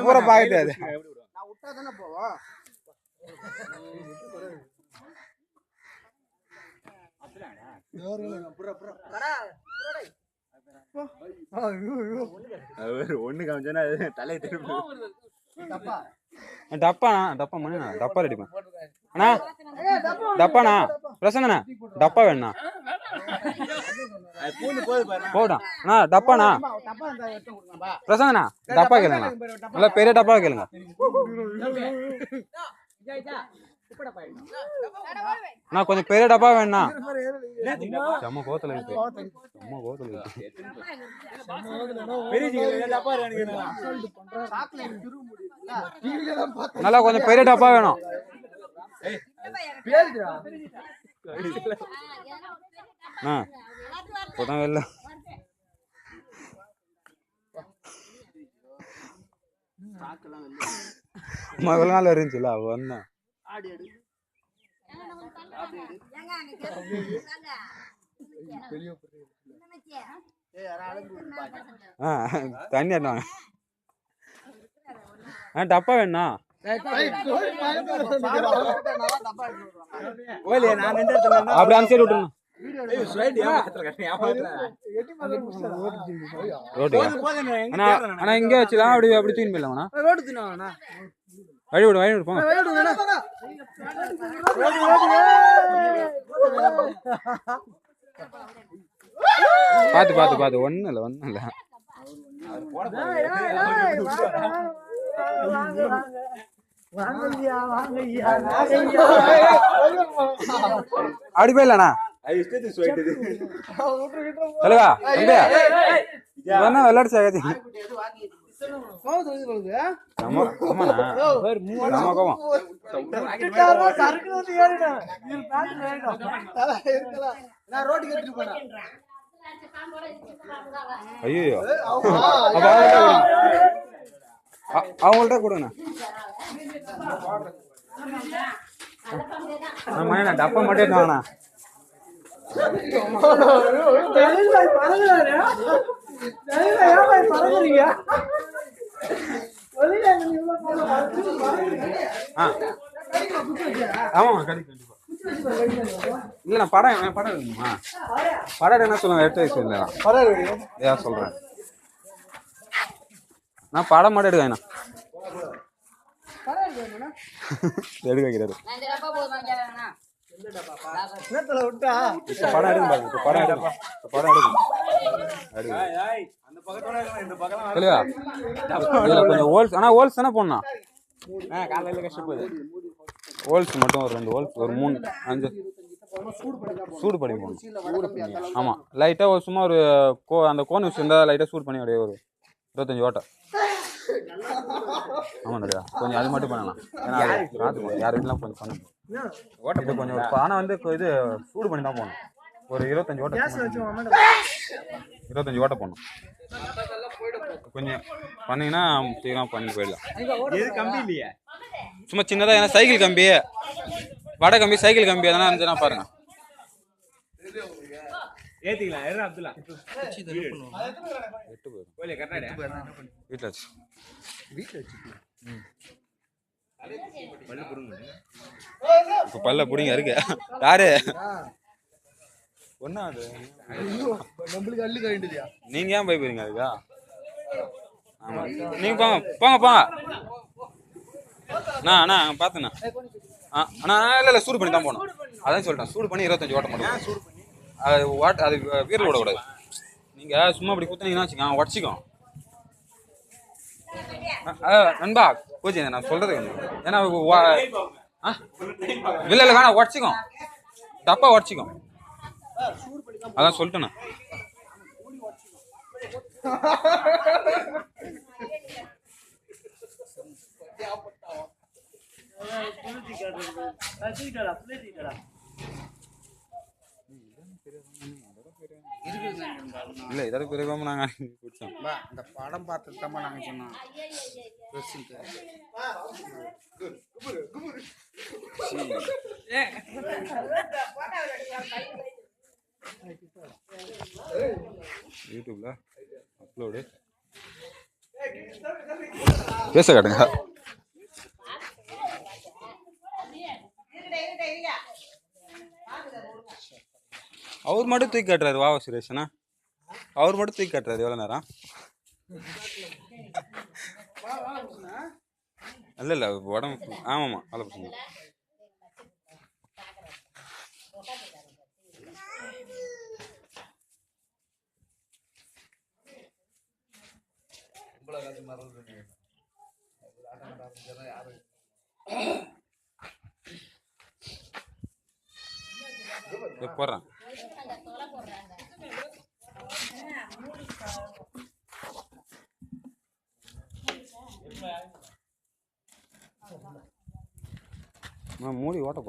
பூரா பாக்கிட்டு போவோம். ஒண்ணு காமிச்சா தலையை திரும்ப டப்பாண்ணா டப்பா மணிண்ணா டப்பா ரெடி பண்ண அண்ணா டப்பாண்ணா பிரசங்கண்ணா டப்பா வேணுண்ணா போடா அண்ணா டப்பாண்ணா பிரசங்கண்ணா டப்பா கேளுங்கண்ணா நல்லா பெரிய டப்பா கேளுங்க அண்ணா கொஞ்சம் பெரிய டப்பா வேணுண்ணா செம்ம கோத்துல இருக்கு செம்ம கோத்துல இருக்கு நல்லா கொஞ்சம் பெரிய டப்பா வேணும் இப்போதான் வெளில முதல் நாள் இருந்துச்சுல வந்தேன் தண்ணி டப்பா வேணா அப்படி அந்த சைடு விட்டுருணும் ஆனா இங்கே வச்சுலாம் அப்படி அப்படி தூக்கி போயிடலாம்ண்ணா வழி விடு வழி விடு போங்க பாத்து பாத்து பாத்து ஒண்ணும் இல்ல அப்படி போயிடலாண்ணா சொல்லுவா விளையாடு சாகாது ஐயோ அவங்கள்ட்ட கொடுங்கண்ணா டப்பா மட்டும் வாங்கண்ணா ஆமாம் கண்டிப்பா இல்லைண்ணா படம் படம் வேணுமா படம் என்ன சொல்லுங்க எடுத்து வைக்க சொல்லலாம் ஏன் சொல்கிறேன் நான் படம் மட்டும் எடுக்கண்ணா எடுக்க வைக்கிறாரு படம் எடுக்க பாருங்க படம் எடுக்க படம் எடுக்க கொஞ்சம் ஹோல்ஸ் ஆனால் ஹோல்ஸ் தானே போடணும் காலையில் கஷ்டப்படுது ஹோல்ஸ் மட்டும் ஒரு 2 ஹோல்ஸ் ஒரு 3 5 சூடு பண்ணி போகணும் ஆமாம் லைட்டாக ஒரு சும்மா ஒரு அந்த கோன் வச்சு இருந்தால் லைட்டாக சூடு பண்ணி அப்படியே ஒரு 25 ஓட்டை ஆமாம் நிறையா கொஞ்சம் அது மட்டும் பண்ணலாம் ஏன்னா யார் வீட்லாம் கொஞ்சம் பண்ணணும் ஓட்டை கொஞ்சம் ஆனால் வந்து இது சூடு பண்ணி தான் போகணும் ஒரு 25 ஓட்டை 25 ஓட்டை போடணும் கொஞ்சம் பண்ணீங்கன்னா சீக்கிரம் பண்ணி போயிடலாம் கம்பி இல்லையா சும்மா சின்னதாக ஏன்னா சைக்கிள் கம்பி வடை கம்பி சைக்கிள் கம்பி அதெல்லாம் இருந்துச்சுன்னா பாருங்க பல்ல புடிங்க இருக்கு யாரு ஒன்னா அது நீங்க ஏன் பயப்படுறீங்க அதுக்கா ஆமா நீங்க போங்க போங்க போங்க அண்ணா பாத்துண்ணா அண்ணா இல்லை சூடு பண்ணி தான் போகணும் அதான் சொல்லிட்டேன் சூடு பண்ணி 25 ஓட்ட மாட்டோம் அது அது வீரல் விடக்கூடாது நீங்கள் சும்மா அப்படி குத்துனீங்கன்னா வச்சுக்கோங்க உடச்சிக்கும் நண்பா பூஜை நான் சொல்றது ஏன்னா இல்லை வேணா உடச்சிக்கும் தப்பா உடச்சிக்கும் அதான் சொல்லிட்டேண்ணா இல்லை இதற்கு பிறகு நாங்கள் குடிச்சோம். இந்த படம் பார்த்து தான் நாங்கள் சொன்னோம். யூடியூப்ல அப்லோடு பேச காட்டுங்க. அவர் மட்டும் தூக்கி காட்டுறாரு. வாவா சுரேஷனா அவர் மட்டும் தூக்கி காட்டுறாரு. எவ்வளோ நேரம்? இல்லை இல்லை உடம்பு. ஆமாம்மா நல்ல பிரச்சனை. போடுறேன். மூடி ஓட்ட